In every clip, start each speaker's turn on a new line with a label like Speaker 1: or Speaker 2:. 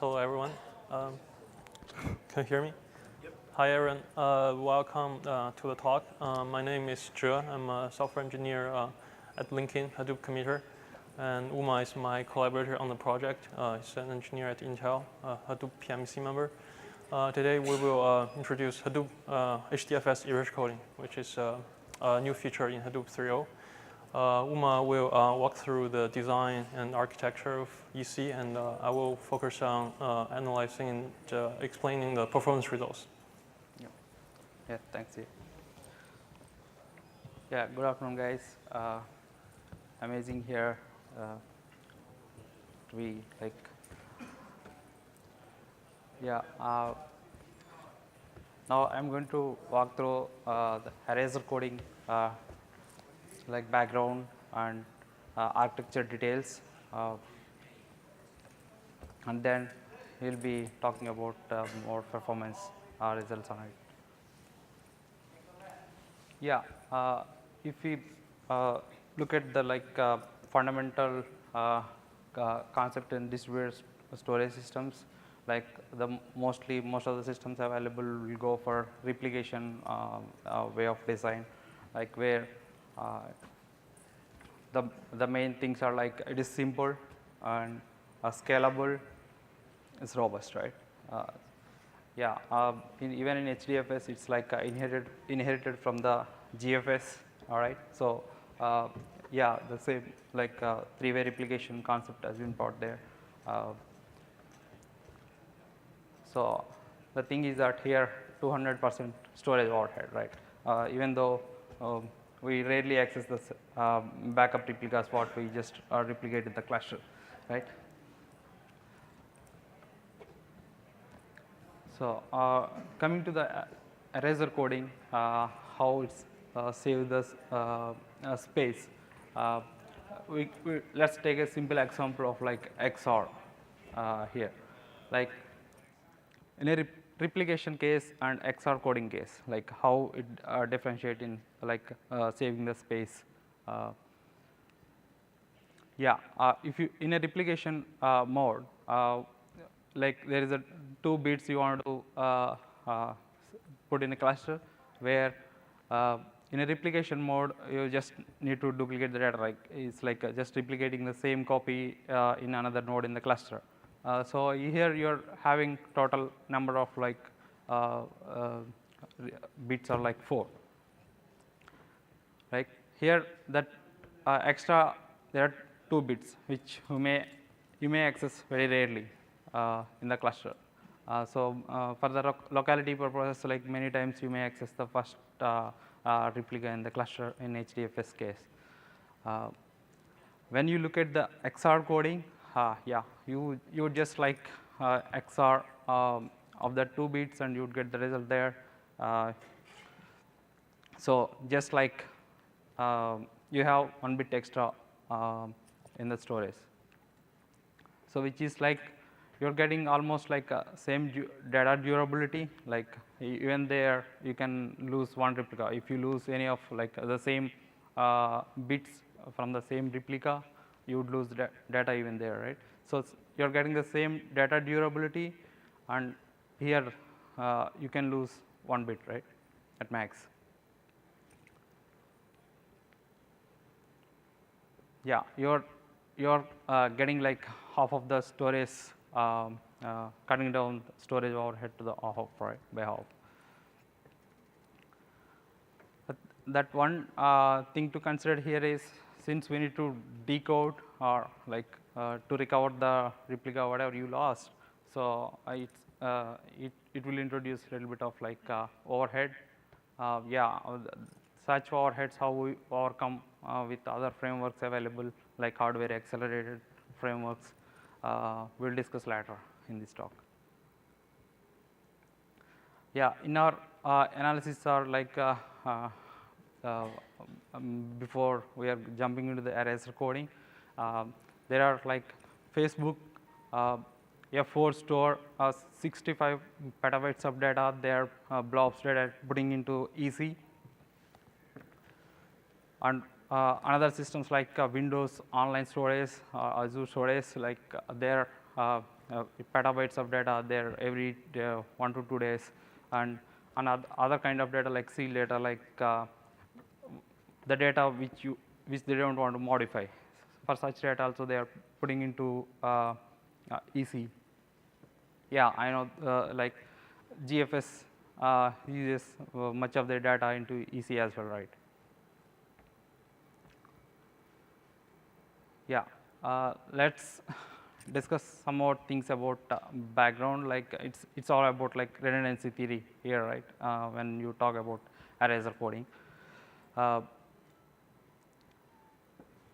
Speaker 1: Hello, everyone. Can you hear me? Yep. Hi, everyone. Welcome to the talk. My name is Zhe. I'm a software engineer at LinkedIn Hadoop committer. And Uma is my collaborator on the project. He's an engineer at Intel, Hadoop PMC member. Today, we will introduce Hadoop HDFS erasure coding, which is a new feature in Hadoop 3.0. Uma will walk through the design and architecture of EC, and I will focus on analyzing and explaining the performance results.
Speaker 2: Yeah, thanks. Yeah, good afternoon, guys. Amazing here to be like, yeah. Now I'm going to walk through the Erasure coding, like background and architecture details, and then we'll be talking about more performance results on it. Yeah, if we look at the fundamental concept in distributed storage systems, like most of the systems available will go for replication way of design, like where the main things are like it is simple and scalable, it's robust, right? Yeah, even in HDFS, it's like inherited from the GFS. All right, so yeah, the same like three-way replication concept has been brought there. So the thing is that here 200% storage overhead, right? Even though we rarely access the backup replicas, what we just replicate in the cluster, right? So coming to the Erasure coding, how it's save the space. Let's take a simple example of like XOR here, like in a replication case and XOR coding case, like how it differentiate in like saving the space. Yeah, if you in a replication mode, like there is a 2 bits you want to put in a cluster, where in a replication mode you just need to duplicate the data, like it's like just replicating the same copy in another node in the cluster. So here you're having total number of like bits are like 4. Right here that extra there are 2 bits which you may access very rarely in the cluster. So for the locality purposes, like many times you may access the first replica in the cluster in HDFS case. When you look at the XOR coding, yeah, you just like XOR of the 2 bits and you would get the result there. So just like you have 1 bit extra in the storage. So which is like you're getting almost like same data durability, like even there you can lose 1 replica. If you lose any of like the same bits from the same replica, you would lose data even there, right? So you're getting the same data durability, and here you can lose 1 bit, right, at max. Yeah, you're getting like half of the storage, cutting down storage overhead to the half, right, by half. But that one thing to consider here is, since we need to decode or like to recover the replica whatever you lost, so it will introduce a little bit of like overhead. Yeah, such overheads how we overcome with other frameworks available, like hardware accelerated frameworks. We'll discuss later in this talk. Yeah, in our analysis are like before we are jumping into the Erasure coding, there are like Facebook F4 store 65 petabytes of data. They are blobs data putting into EC. And another systems like Windows online storage, Azure storage, like their petabytes of data there every 1 to 2 days, and other kind of data like seal data, like the data which they don't want to modify. For such data also they are putting into EC. Yeah, I know like GFS uses much of their data into EC as well, right? Yeah, let's discuss some more things about background. Like it's all about like redundancy theory here, right? When you talk about Erasure coding.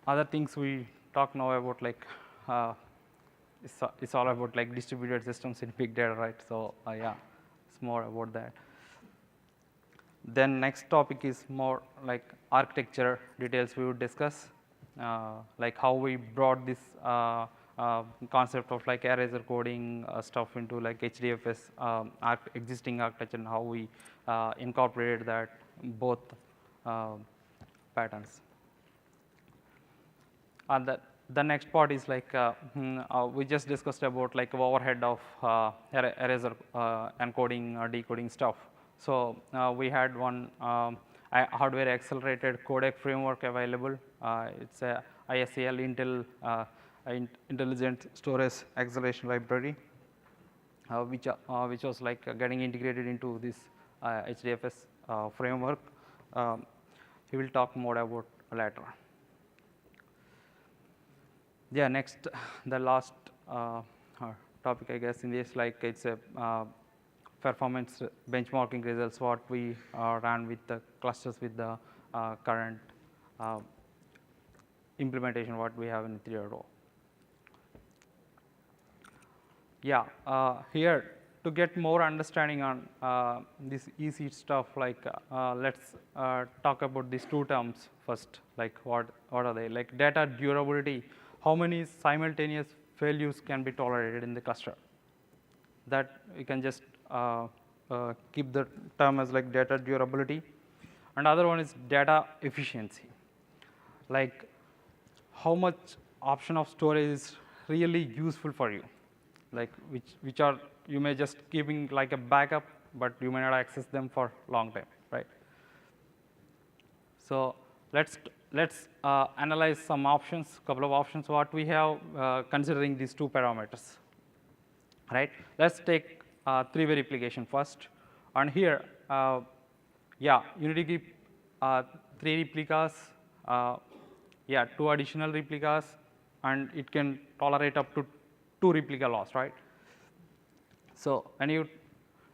Speaker 2: Other things we talk now about, like it's all about like distributed systems in big data, right? So yeah, it's more about that. Then next topic is more like architecture details we would discuss, like how we brought this concept of like Erasure coding stuff into like HDFS existing architecture, and how we incorporated that both patterns. And the next part is like we just discussed about like overhead of Erasure encoding or decoding stuff. So we had one hardware accelerated codec framework available. It's a ISAL Intel Intelligent Storage Acceleration Library, which was like getting integrated into this HDFS framework. We will talk more about later. Yeah, next, the last topic, I guess, in this, like it's a performance benchmarking results what we ran with the clusters with the current implementation what we have in 3.0. Yeah, here to get more understanding on this EC stuff, like let's talk about these two terms first. Like what are they? Like data durability. How many simultaneous failures can be tolerated in the cluster? That you can just keep the term as like data durability. And other one is data efficiency. Like how much option of storage is really useful for you, like which are you may just keeping like a backup, but you may not access them for long time, right? So let's analyze some options, couple of options what we have considering these two parameters, right? Let's take three-way replication first. And here, yeah, you need to keep 3 replicas, yeah, 2 additional replicas, and it can tolerate up to 2 replica loss, right? So when you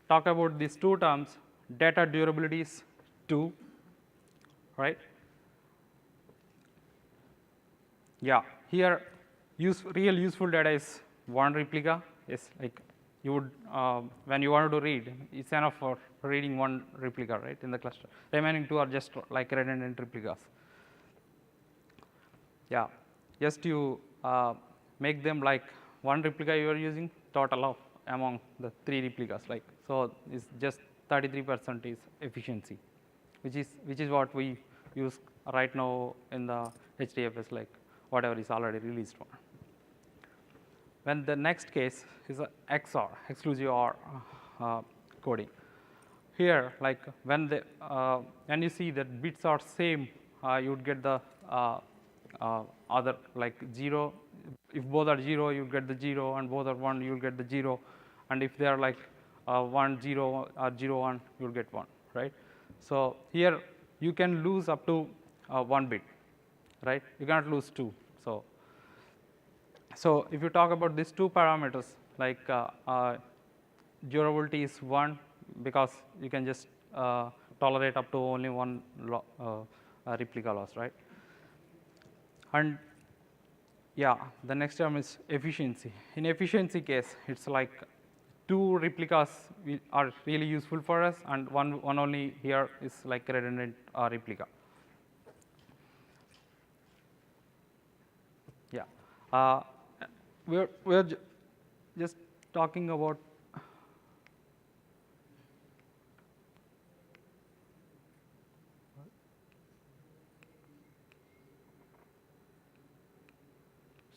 Speaker 2: talk about these two terms, data durability is 2, right? Yeah, here real useful data is 1 replica. Is like you would when you want to read, it's enough for reading 1 replica, right, in the cluster. Remaining 2 are just like redundant replicas. Yeah, just to make them like 1 replica you are using, total of among the 3 replicas, like so it's just 33% is efficiency, which is what we use right now in the HDFS, like whatever is already released one. When the next case is a XOR, exclusive OR coding. Here, like when you see that bits are same, you would get the other like 0. If both are 0, you get the 0, and both are 1, you will get the 0. And if they are like 1, 0, or 0, 1, you will get 1, right? So here you can lose up to 1 bit, right? You cannot lose 2. So if you talk about these 2 parameters, like durability is 1 because you can just tolerate up to only 1 replica loss, right? And yeah, the next term is efficiency. In efficiency case, it's like 2 replicas are really useful for us, and one only here is like redundant replica. Yeah. We're just talking about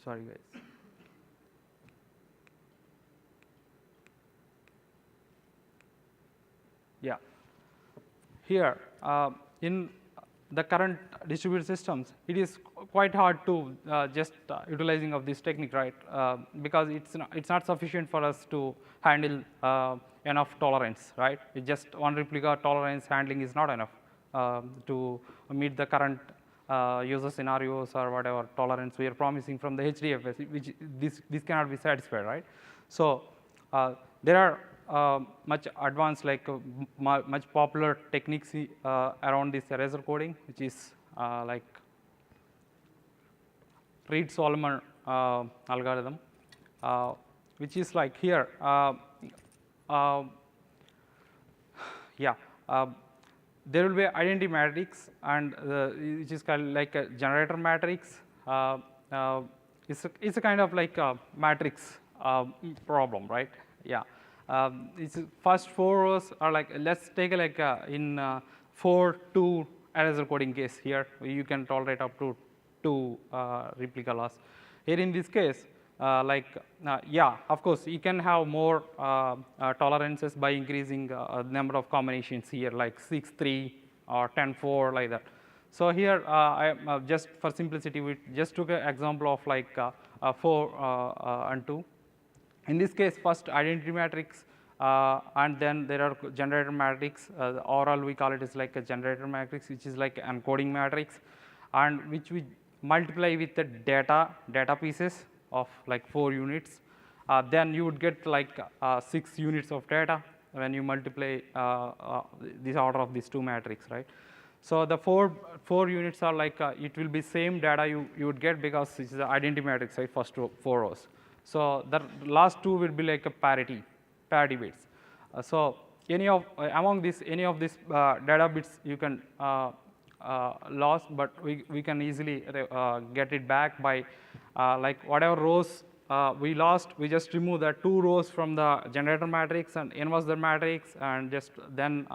Speaker 2: sorry guys. Yeah. Here, in the current distributed systems, it is quite hard to just utilizing of this technique, right? Because it's not sufficient for us to handle enough tolerance, right? It's just one replica tolerance handling is not enough to meet the current user scenarios or whatever tolerance we are promising from the HDFS, which this cannot be satisfied, right? So there are much advanced, like much popular techniques around this erasure coding, which is like ReedSolomon algorithm, which is like here. Yeah, there will be identity matrix, and which is called like a generator matrix. It's a kind of like a matrix problem, right? Yeah. It's first 4 rows are like, let's take like in 4-2 erasure coding case here. You can tolerate up to 2 replica loss. Here in this case, yeah, of course, you can have more tolerances by increasing the number of combinations here, like 6-3 or 10-4, like that. So here, I just for simplicity, we just took an example of like 4 and 2. In this case, first identity matrix, and then there are generator matrix. Overall, we call it as like a generator matrix, which is like encoding matrix, and which we multiply with the data pieces of like 4 units. Then you would get like 6 units of data when you multiply this order of these 2 matrix, right? So the four units are like it will be same data you would get, because it's the identity matrix, right? First 4 rows. So the last 2 will be like a parity bits. So any of among this any of these data bits you can lost, but we can easily get it back by like whatever rows we lost, we just remove the 2 rows from the generator matrix and inverse the matrix, and just then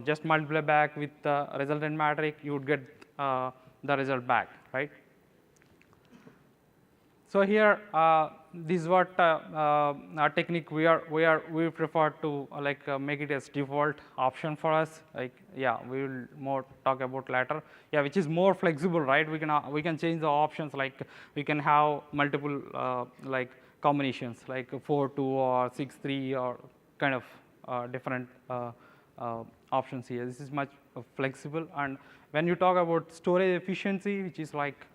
Speaker 2: just multiply back with the resultant matrix, you would get the result back, right? So here, this is what technique we prefer to like make it as default option for us. Like, yeah, we will more talk about later. Yeah, which is more flexible, right? We can change the options. Like we can have multiple like combinations, like 4-2 or 6-3 or kind of different options here. This is much flexible. And when you talk about storage efficiency, which is like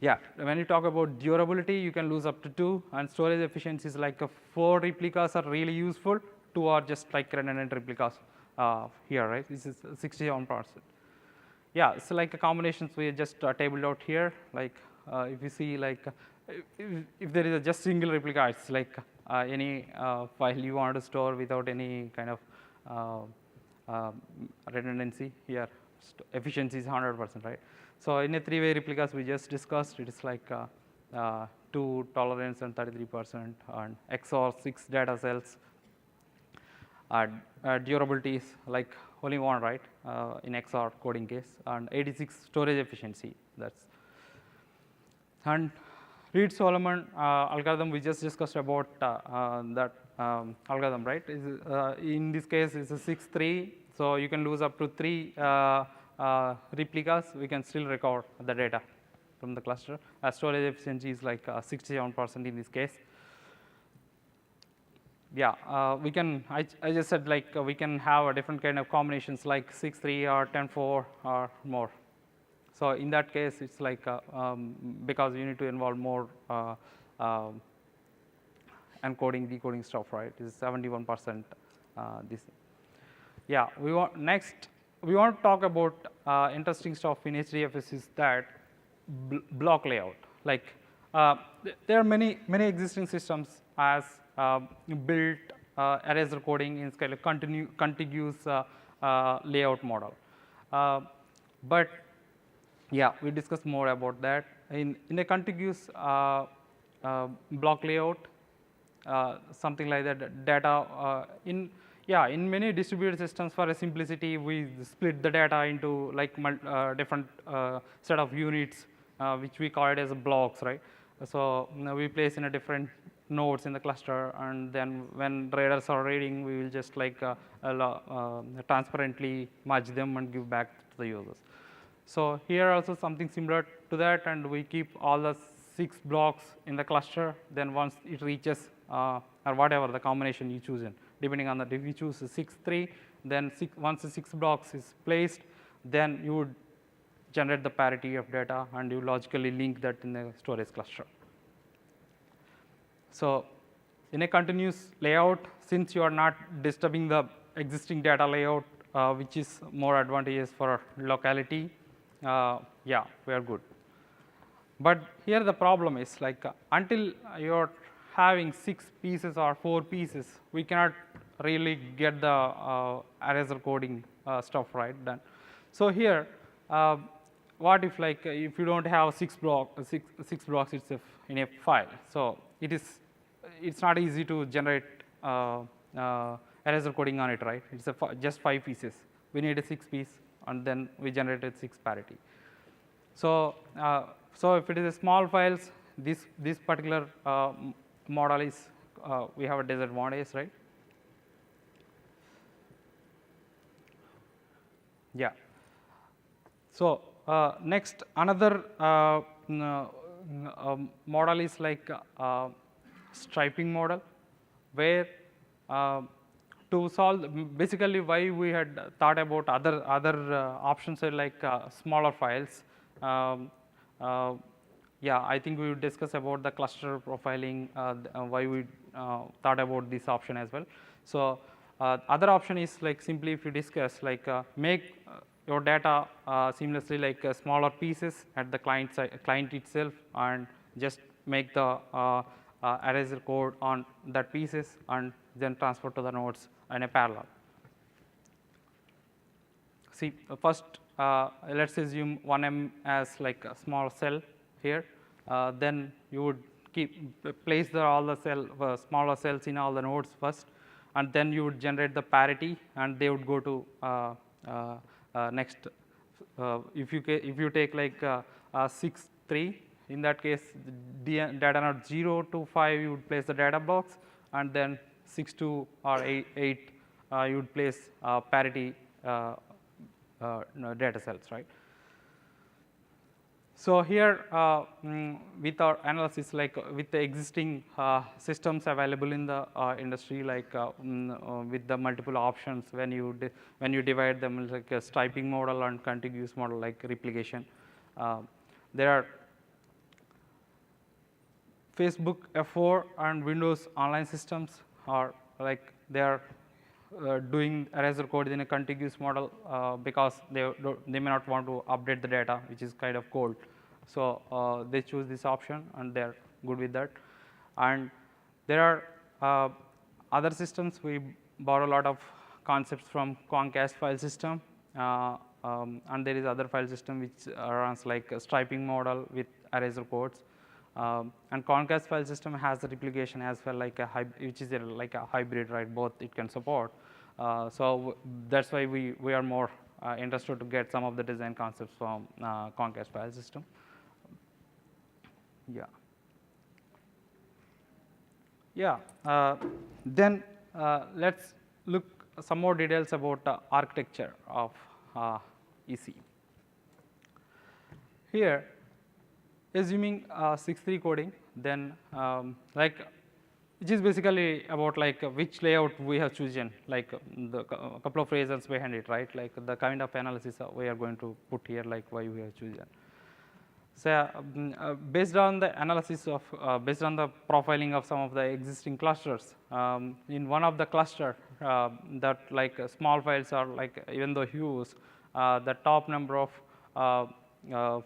Speaker 2: yeah, when you talk about durability, you can lose up to 2, and storage efficiency is like 4 replicas are really useful, 2 are just like redundant replicas here, right? This is 61%. Yeah, so like combinations we just tabled out here. Like if you see like if there is a just single replica, it's like any file you want to store without any kind of redundancy here. Efficiency is 100%, right? So in a 3-way replicas we just discussed, it is like 2 tolerance and 33%, and XOR 6 data cells. Durability is like only 1, right? In XOR coding case, and 86 storage efficiency. That's and ReedSolomon algorithm we just discussed about that algorithm, right? In this case, it's a 6-3, so you can lose up to 3 replicas, we can still recover the data from the cluster. Storage efficiency is like 67% in this case. Yeah, we can. I just said like we can have a different kind of combinations like 6-3 or 10-4 or more. So in that case, it's like because you need to involve more encoding, decoding stuff, right? It's 71%. This. Yeah, we want to talk about interesting stuff in HDFS is that block layout. Like there are many existing systems as built erasure coding in kind of contiguous layout model. But yeah, we discuss more about that in a contiguous block layout. Something like that. Data in many distributed systems, for a simplicity, we split the data into like different set of units, which we call it as blocks, right? So we place in a different nodes in the cluster, and then when readers are reading, we will just like transparently merge them and give back to the users. So here also something similar to that, and we keep all the 6 blocks in the cluster. Then once it reaches or whatever the combination you choose in, depending on that, if you choose 6, 3, then once the 6 blocks is placed, then you would generate the parity of data, and you logically link that in the storage cluster. So in a continuous layout, since you are not disturbing the existing data layout, which is more advantageous for locality, yeah, we are good. But here the problem is like until you're having 6 pieces or 4 pieces, we cannot really get the Erasure coding stuff right done. So here, what if like if you don't have 6 blocks itself in a file? So it's not easy to generate Erasure coding on it, right? It's just 5 pieces. We need a 6 piece, and then we generated 6 parity. So so if it is a small files, this particular model is we have a disadvantage, right? Yeah. So next, another model is like striping model, where to solve basically why we had thought about other options are like smaller files. Yeah, I think we will discuss about the cluster profiling, why we thought about this option as well. So other option is like simply if you discuss like make your data seamlessly like smaller pieces at the client itself, and just make the Erasure code on that pieces, and then transfer to the nodes in a parallel. See, first let's assume 1M as like a small cell here. Then you would place all the smaller cells in all the nodes first, and then you would generate the parity, and they would go to next. If you take like 6, 3, in that case, data node 0 to 5, you would place the data box, and then 6 to or 8 you would place parity data cells, right? So here with our analysis, like with the existing systems available in the industry, like with the multiple options, when you divide them like a striping model and contiguous model like replication, there are Facebook F4 and Windows online systems are like they are doing Erasure code in a contiguous model because they may not want to update the data, which is kind of cold. So they choose this option, and they are good with that. And there are other systems. We borrow a lot of concepts from Concast file system, and there is other file system which runs like a striping model with Erasure codes. And Concast file system has the replication as well, like which is like a hybrid, right? Both it can support. So that's why we are more interested to get some of the design concepts from Concast file system. Yeah. Yeah. Then let's look some more details about the architecture of EC. Here, assuming 6.3 coding, then like which is basically about like which layout we have chosen, like the couple of reasons behind it, right? Like the kind of analysis we are going to put here, like why we have chosen. So based on the analysis of based on the profiling of some of the existing clusters, in one of the cluster that like small files are like even though huge, the top number of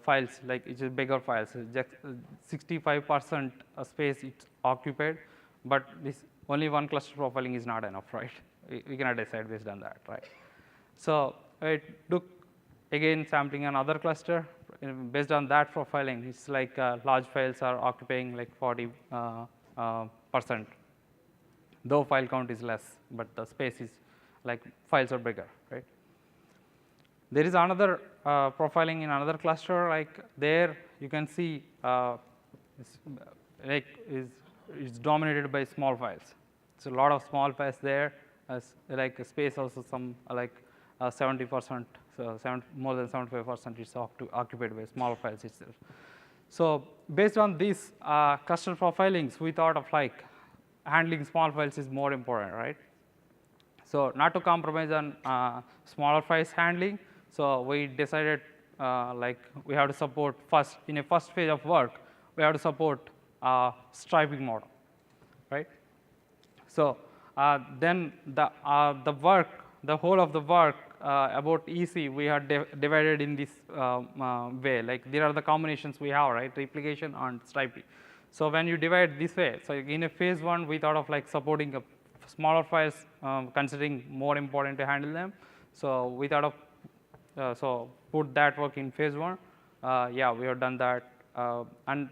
Speaker 2: files, like it is bigger files, just 65% space it's occupied, but this only one cluster profiling is not enough, right? We cannot decide based on that, right? So it took again sampling another cluster. Based on that profiling, it's like large files are occupying like 40%, though file count is less, but the space is like files are bigger, right? There is another profiling in another cluster, like there you can see like it's dominated by small files. So a lot of small files there, like space also some like 70%, so more than 75% is occupied by small files itself. So based on these cluster profilings, we thought of like handling small files is more important, right? So not to compromise on smaller files handling, so we decided like we have to support first, in a first phase of work, we have to support striping model, right? So then the work, the whole of the work about EC, we had divided in this way. Like there are the combinations we have, right? Replication and striping. So when you divide this way, so in a phase one, we thought of like supporting a smaller files, considering more important to handle them. So we thought of so put that work in phase one. Yeah, we have done that, and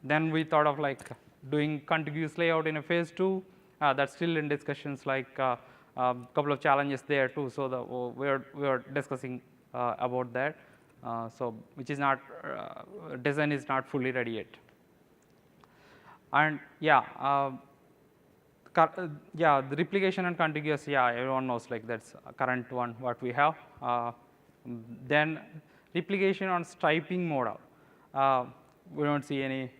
Speaker 2: then we thought of like doing contiguous layout in a phase two. That's still in discussions, like couple of challenges there too. So we are discussing about that. So which is not design is not fully ready yet. And yeah, yeah, the replication and contiguous. Yeah, everyone knows like that's a current one what we have. Then replication on striping model. We don't see any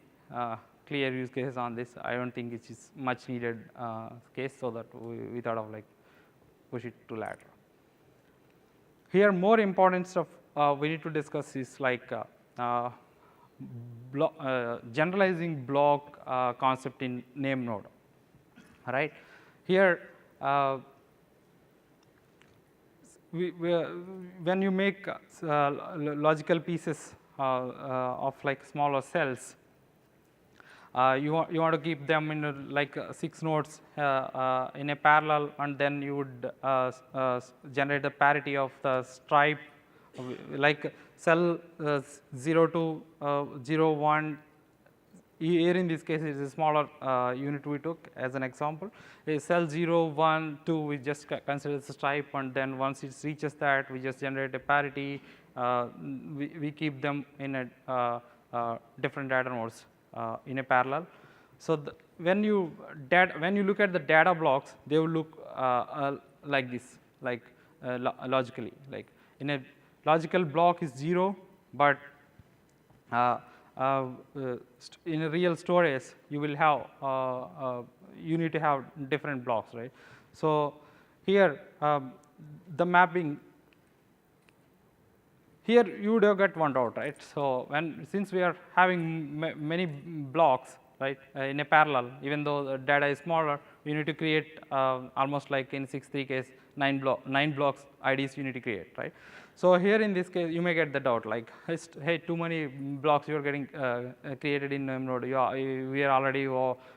Speaker 2: clear use cases on this. I don't think it is much needed case, so that we thought of like push it to lateral. Here, more important stuff we need to discuss is like generalizing block concept in name node. Right here, when you make logical pieces of like smaller cells, you want to keep them in like 6 nodes in a parallel, and then you would generate the parity of the stripe, like cell 0 to 0, 1. Here in this case, it is a smaller unit we took as an example. A cell 0, 1, 2, we just consider as a stripe, and then once it reaches that, we just generate a parity. We keep them in a different data nodes in a parallel. So when you look at the data blocks, they will look like this, like logically. Like in a logical block is 0, but in a real storage, you will have you need to have different blocks, right? So here the mapping. Here you would have got one out, right? So since we are having many blocks, right, in a parallel, even though the data is smaller, you need to create almost like in 6.3 case 9 blocks IDs you need to create, right? So here in this case, you may get the doubt like, hey, too many blocks you are getting created in node. We are already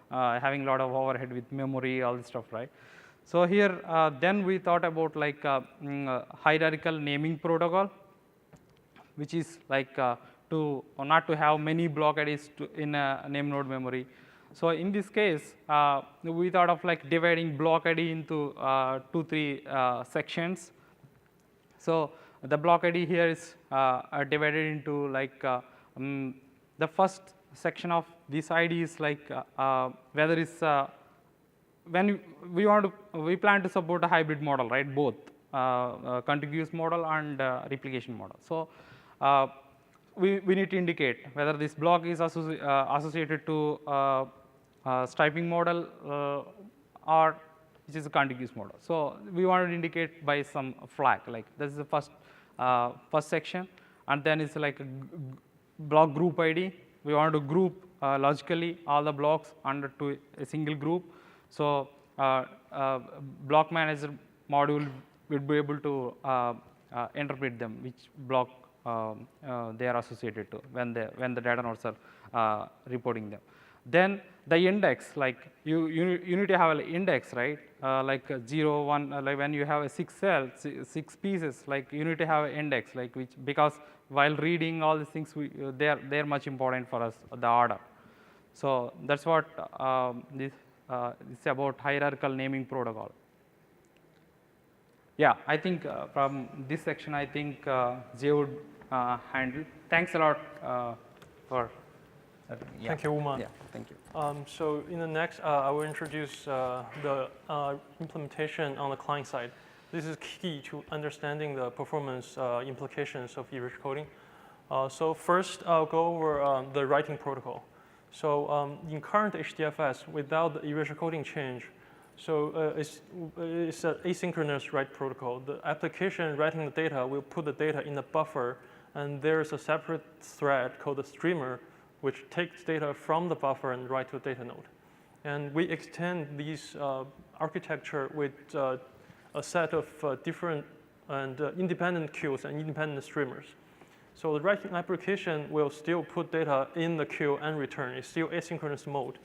Speaker 2: having a lot of overhead with memory, all this stuff, right? So here, then we thought about like hierarchical naming protocol, which is like not to have many block IDs in a name node memory. So in this case, we thought of like dividing block ID into 2-3 sections. So the block ID here is divided into like the first section of this ID is like whether it's when we plan to support a hybrid model, right? Both contiguous model and replication model. So we need to indicate whether this block is associated to striping model or which is a contiguous model. So we want to indicate by some flag, like this is the first section, and then it's like a block group ID. We want to group logically all the blocks under to a single group. So block manager module will be able to interpret them, which block they are associated to when the data nodes are reporting them. Then the index, like you need to have an index, right? Like 0, 1, like when you have a 6 cell, 6 pieces, like you need to have an index, like which, because while reading all these things, they're much important for us, the order. So that's what this is about hierarchical naming protocol. Yeah, I think from this section, I think Jay would handle. Thanks a lot for Yeah.
Speaker 1: Thank you, Uma.
Speaker 2: Yeah, thank you.
Speaker 1: So in the next, I will introduce the implementation on the client side. This is key to understanding the performance implications of erasure coding. So first, I'll go over the writing protocol. So in current HDFS, without the erasure coding change, so it's an asynchronous write protocol. The application writing the data will put the data in the buffer, and there's a separate thread called the streamer, which takes data from the buffer and write to a data node. And we extend this architecture with a set of different and independent queues and independent streamers. So the writing application will still put data in the queue and return. It's still asynchronous mode.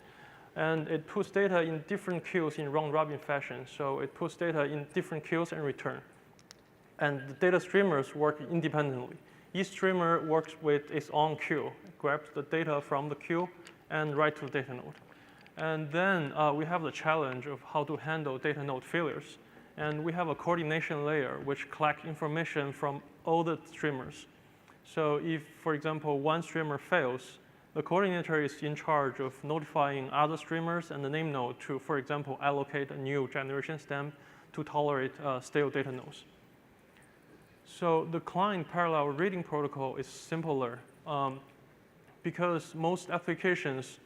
Speaker 1: And it puts data in different queues in round-robin fashion. So it puts data in different queues and return. And the data streamers work independently. Each streamer works with its own queue. It grabs the data from the queue and writes to the data node. And then we have the challenge of how to handle data node failures. And we have a coordination layer which collects information from all the streamers. So if, for example, one streamer fails, the coordinator is in charge of notifying other streamers and the name node to, for example, allocate a new generation stem to tolerate stale data nodes. So the client parallel reading protocol is simpler because most applications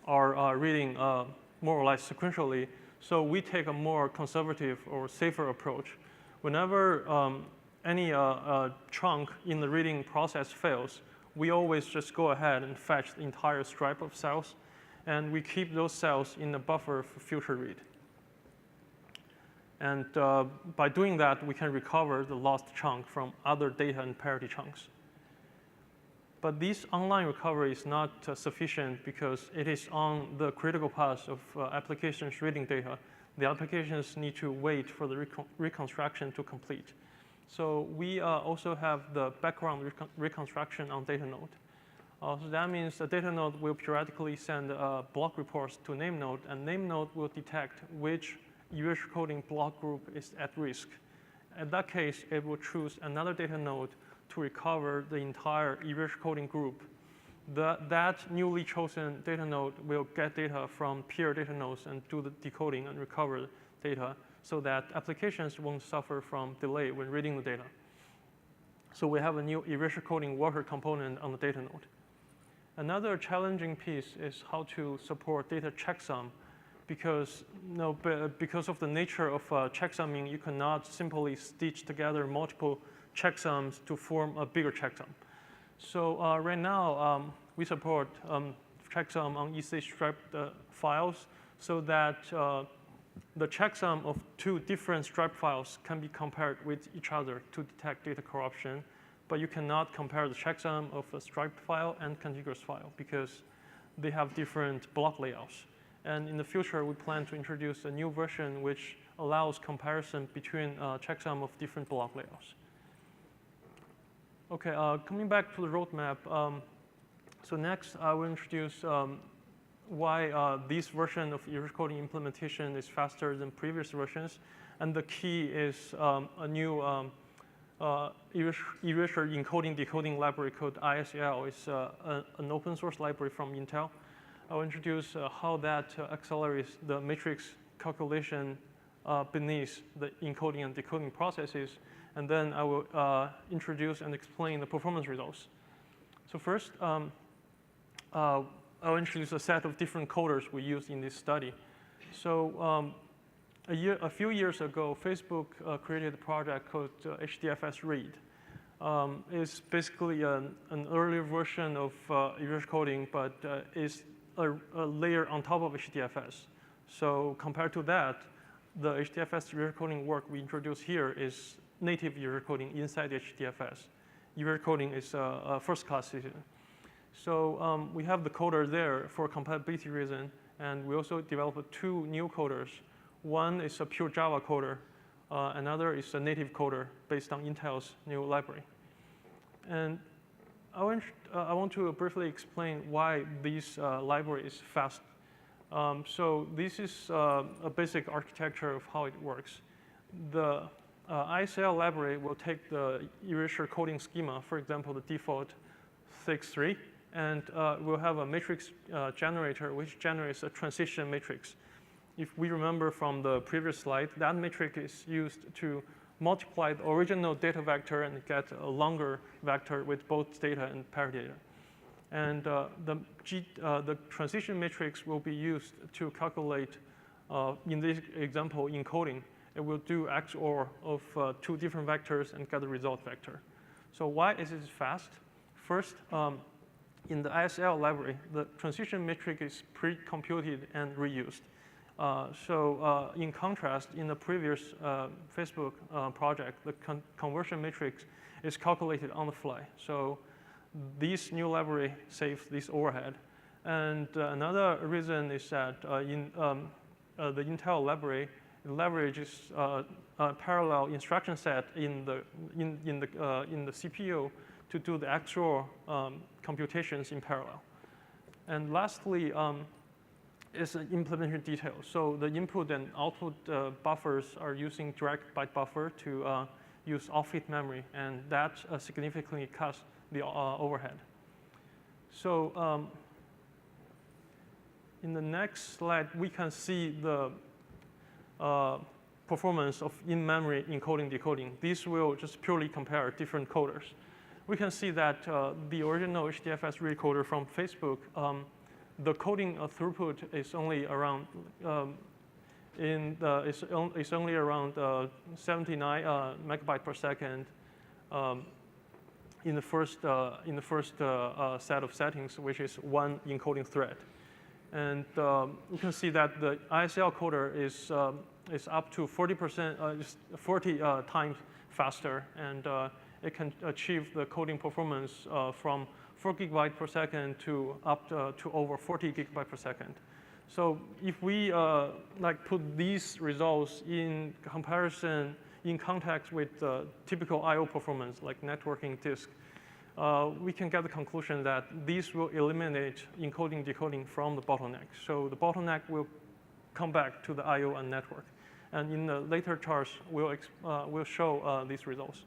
Speaker 1: are reading more or less sequentially. So we take a more conservative or safer approach. Whenever any chunk in the reading process fails, we always just go ahead and fetch the entire stripe of cells, and we keep those cells in the buffer for future read. And by doing that, we can recover the lost chunk from other data and parity chunks. But this online recovery is not sufficient because it is on the critical path of applications reading data. The applications need to wait for the reconstruction to complete. So we also have the background reconstruction on data node. So that means the data node will periodically send block reports to name node, and name node will detect which erasure coding block group is at risk. In that case, it will choose another data node to recover the entire erasure coding group. That newly chosen data node will get data from peer data nodes and do the decoding and recover data so that applications won't suffer from delay when reading the data. So we have a new erasure coding worker component on the data node. Another challenging piece is how to support data checksum because of the nature of checksumming, you cannot simply stitch together multiple checksums to form a bigger checksum. So right now, we support checksum on EC striped files so that the checksum of two different striped files can be compared with each other to detect data corruption. But you cannot compare the checksum of a striped file and contiguous file because they have different block layouts. And in the future, we plan to introduce a new version which allows comparison between checksum of different block layouts. OK, coming back to the roadmap, so next I will introduce why this version of erasure coding implementation is faster than previous versions. And the key is a new erasure encoding decoding library called ISL. It's an open source library from Intel. I'll introduce how that accelerates the matrix calculation beneath the encoding and decoding processes. And then I will introduce and explain the performance results. So first, I'll introduce a set of different coders we used in this study. So a few years ago, Facebook created a project called HDFS Read. It's basically an earlier version of erasure coding, but is a layer on top of HDFS. So compared to that, the HDFS erasure coding work we introduced here is native erasure coding inside HDFS. Erasure coding is a first-class citizen. So we have the coder there for compatibility reason, and we also developed two new coders. One is a pure Java coder. Another is a native coder based on Intel's new library. And I want to briefly explain why this library is fast. So this is a basic architecture of how it works. The ISL library will take the erasure coding schema, for example, the default 6.3, And we'll have a matrix generator, which generates a transition matrix. If we remember from the previous slide, that matrix is used to multiply the original data vector and get a longer vector with both data and paradata. And the transition matrix will be used to calculate, in this example, encoding. It will do XOR of 2 different vectors and get the result vector. So why is it fast? First, in the ISL library, the transition matrix is pre-computed and reused. In contrast, in the previous Facebook project, the conversion matrix is calculated on the fly. So this new library saves this overhead. And another reason is that in the Intel library, it leverages a parallel instruction set in the CPU to do the XOR computations in parallel. And lastly, is an implementation detail. So the input and output buffers are using direct byte buffer to use off-heat memory, and that significantly cuts the overhead. So in the next slide, we can see the performance of in-memory encoding decoding. These will just purely compare different coders. We can see that the original HDFS recoder from Facebook, the coding throughput is only around it's only around 79 megabyte per second in the first set of settings, which is 1 encoding thread. And you can see that the ISL coder is up to 40%, 40 times faster, and it can achieve the coding performance from 4 gigabytes per second to up to over 40 gigabytes per second. So if we put these results in comparison, in context with typical I/O performance like networking disk, we can get the conclusion that these will eliminate encoding decoding from the bottleneck. So the bottleneck will come back to the I/O and network. And in the later charts, we'll show these results.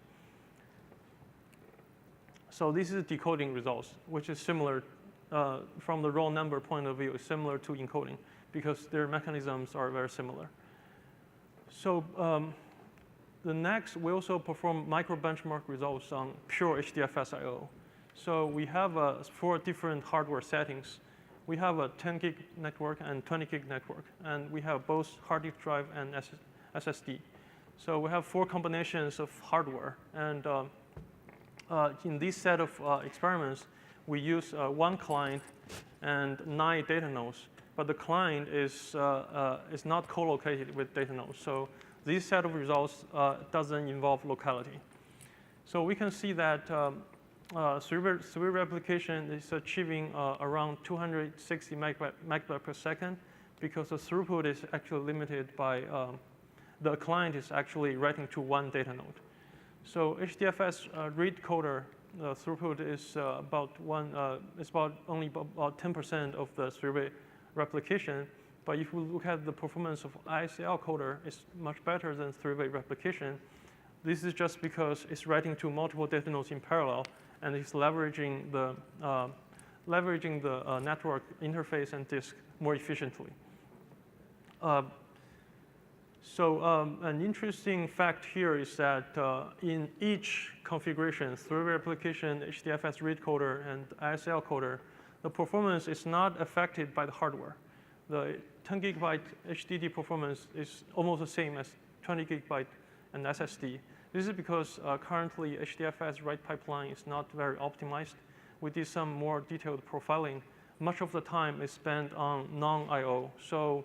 Speaker 1: So this is decoding results, which is similar from the raw number point of view, is similar to encoding because their mechanisms are very similar. So the next, we also perform micro benchmark results on pure HDFS I/O. So we have 4 different hardware settings. We have a 10 gig network and 20 gig network, and we have both hard disk drive and SSD. So we have 4 combinations of hardware, and in this set of experiments, we use 1 client and 9 data nodes, but the client is not co-located with data nodes. So this set of results doesn't involve locality. So we can see that Cerebral replication is achieving around 260 megabytes per second because the throughput is actually limited by the client is actually writing to 1 data node. So HDFS read coder throughput is only about 10% of the Cerebral replication. But if we look at the performance of ISL coder, it's much better than Cerebral replication. This is just because it's writing to multiple data nodes in parallel, and it's leveraging the network interface and disk more efficiently. An interesting fact here is that in each configuration, Cerebral replication, HDFS read coder, and ISL coder, the performance is not affected by the hardware. The 10 gigabyte HDD performance is almost the same as 20 gigabyte and SSD. This is because currently HDFS write pipeline is not very optimized. We did some more detailed profiling. Much of the time is spent on non-I/O. So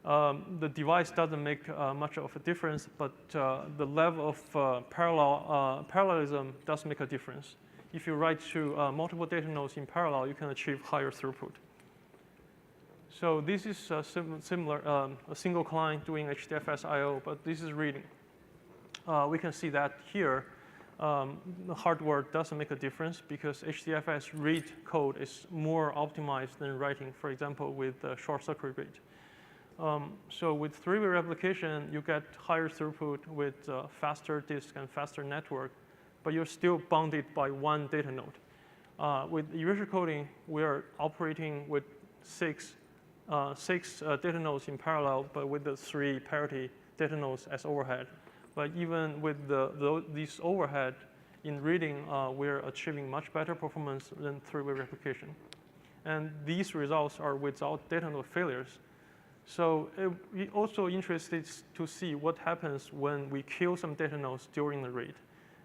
Speaker 1: the device doesn't make much of a difference, but the level of parallelism does make a difference. If you write to multiple data nodes in parallel, you can achieve higher throughput. So this is similar, a single client doing HDFS I/O, but this is reading. We can see that here, the hardware doesn't make a difference because HDFS read code is more optimized than writing, for example, with short circuit read. So with three-way replication, you get higher throughput with faster disk and faster network, but you're still bounded by 1 data node. With erasure coding, we are operating with six data nodes in parallel, but with the 3 parity data nodes as overhead. But even with these overhead, in reading, we're achieving much better performance than 3-way replication. And these results are without data node failures. So we're also interested to see what happens when we kill some data nodes during the read.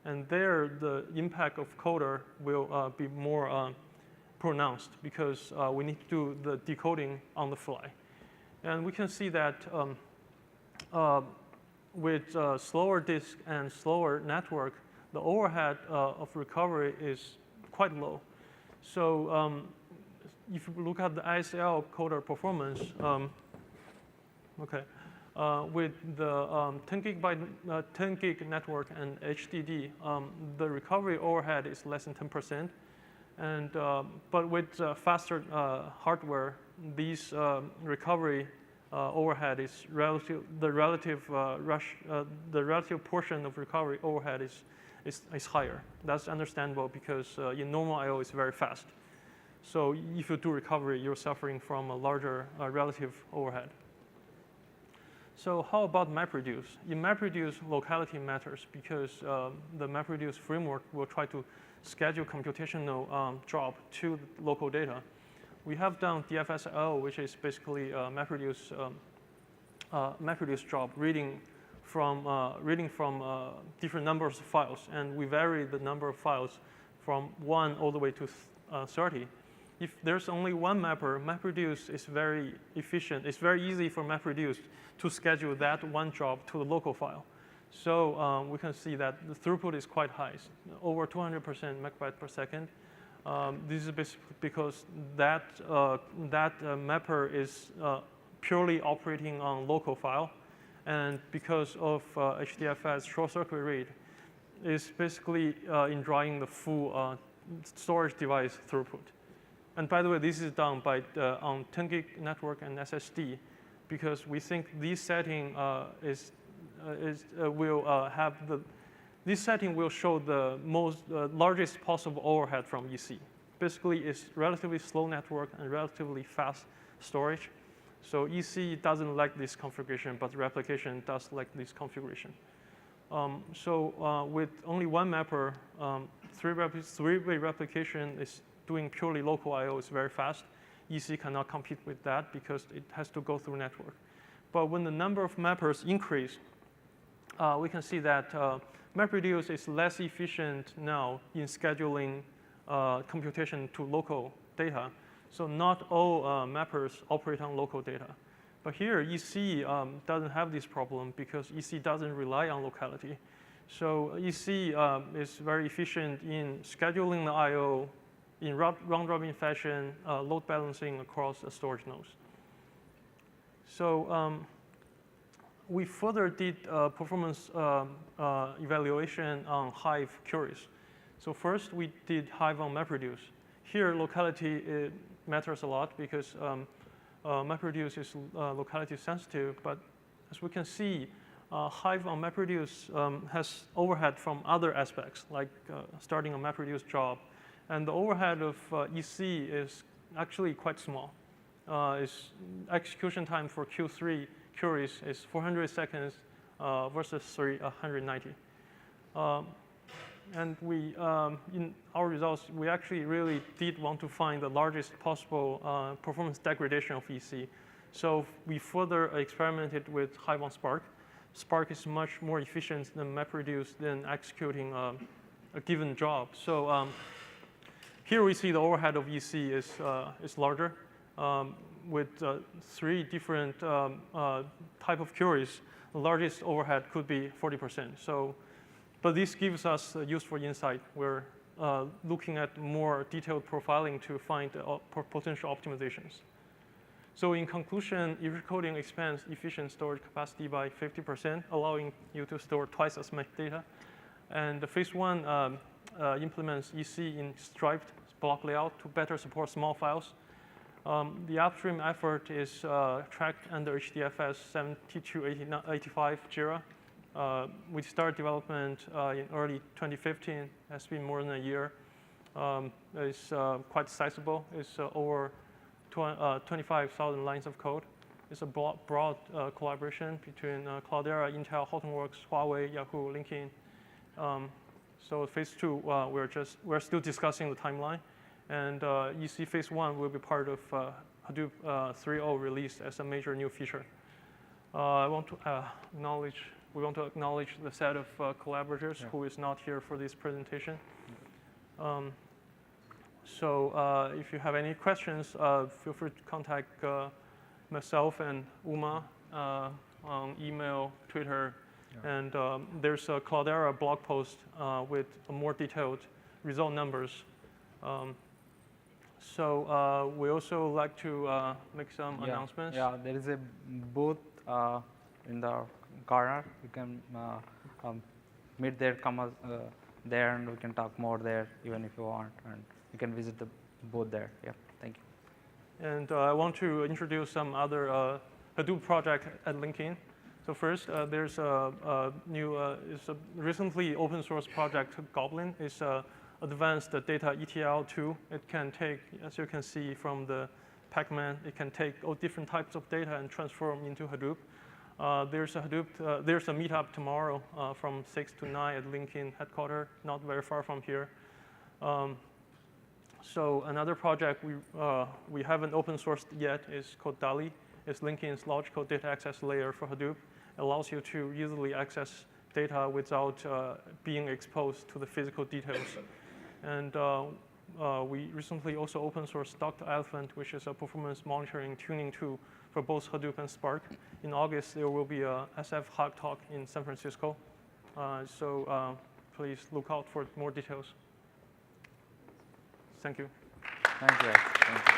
Speaker 1: And there, the impact of coder will be more pronounced because we need to do the decoding on the fly. And we can see that with slower disk and slower network, the overhead of recovery is quite low. So if you look at the ISL coder performance, with the 10 gig network and HDD, the recovery overhead is less than 10%. And but with faster hardware, these recovery overhead is the relative portion of recovery overhead is higher. That's understandable because in normal I/O it's very fast. So if you do recovery, you're suffering from a larger relative overhead. So how about MapReduce? In MapReduce, locality matters because the MapReduce framework will try to schedule computational job to local data. We have done DFS-IO, which is basically MapReduce job, reading from different numbers of files, and we vary the number of files from 1 all the way to 30. If there's only one mapper, MapReduce is very efficient. It's very easy for MapReduce to schedule that one job to the local file. So we can see that the throughput is quite high, over 200% megabyte per second. This is basically because that mapper is purely operating on local file, and because of HDFS short circuit read, is basically enjoying the full storage device throughput. And by the way, this is done by on 10 gig network and SSD, because we think this setting this setting will show the largest possible overhead from EC. Basically, it's relatively slow network and relatively fast storage. So EC doesn't like this configuration, but replication does like this configuration. With only one mapper, 3-way replication is doing purely local I/O is very fast. EC cannot compete with that because it has to go through network. But when the number of mappers increase, we can see that MapReduce is less efficient now in scheduling computation to local data. So not all mappers operate on local data. But here, EC doesn't have this problem because EC doesn't rely on locality. So EC is very efficient in scheduling the I/O in round-robin fashion, load balancing across the storage nodes. So we further did performance evaluation on Hive queries. So first, we did Hive on MapReduce. Here, locality matters a lot because MapReduce is locality sensitive. But as we can see, Hive on MapReduce has overhead from other aspects, like starting a MapReduce job. And the overhead of EC is actually quite small. Its execution time for Q3 queries is 400 seconds versus 190. And we, in our results, we actually really did want to find the largest possible performance degradation of EC. So we further experimented with Hive on Spark. Spark is much more efficient than MapReduce than executing a given job. So here we see the overhead of EC is larger. With 3 different type of queries, the largest overhead could be 40%. So, but this gives us useful insight. We're looking at more detailed profiling to find potential optimizations. So in conclusion, erasure coding expands efficient storage capacity by 50%, allowing you to store twice as much data. And the phase 1 implements EC in striped block layout to better support small files. The upstream effort is tracked under HDFS 7285 JIRA. We started development in early 2015. It's been more than a year. is quite sizable. It's over 25,000 lines of code. It's a broad collaboration between Cloudera, Intel, Hortonworks, Huawei, Yahoo, LinkedIn. So phase 2, we're still discussing the timeline, and EC phase 1 will be part of Hadoop 3.0 release as a major new feature. We want to acknowledge the set of collaborators who is not here for this presentation. So if you have any questions, feel free to contact myself and Uma on email, Twitter, and there's a Cloudera blog post with more detailed result numbers. So we also like to make some announcements.
Speaker 2: Yeah, there is a booth in the corner. You can meet there, come there, and we can talk more there, even if you want, and you can visit the booth there. Yeah, thank you.
Speaker 1: And I want to introduce some other Hadoop project at LinkedIn. So first, there's a new, it's a recently open source project, Goblin. It's advanced data ETL tool. It can take, as you can see from the Pac-Man, it can take all different types of data and transform into Hadoop. There's a meetup tomorrow from 6 to 9 at LinkedIn headquarters, not very far from here. So another project we haven't open sourced yet is called DALI. It's LinkedIn's logical data access layer for Hadoop. It allows you to easily access data without being exposed to the physical details. And we recently also open sourced Dr. Elephant, which is a performance monitoring tuning tool for both Hadoop and Spark. In August, there will be a SF Hug Talk in San Francisco. So please look out for more details. Thank you.
Speaker 2: Thank you. Thank you.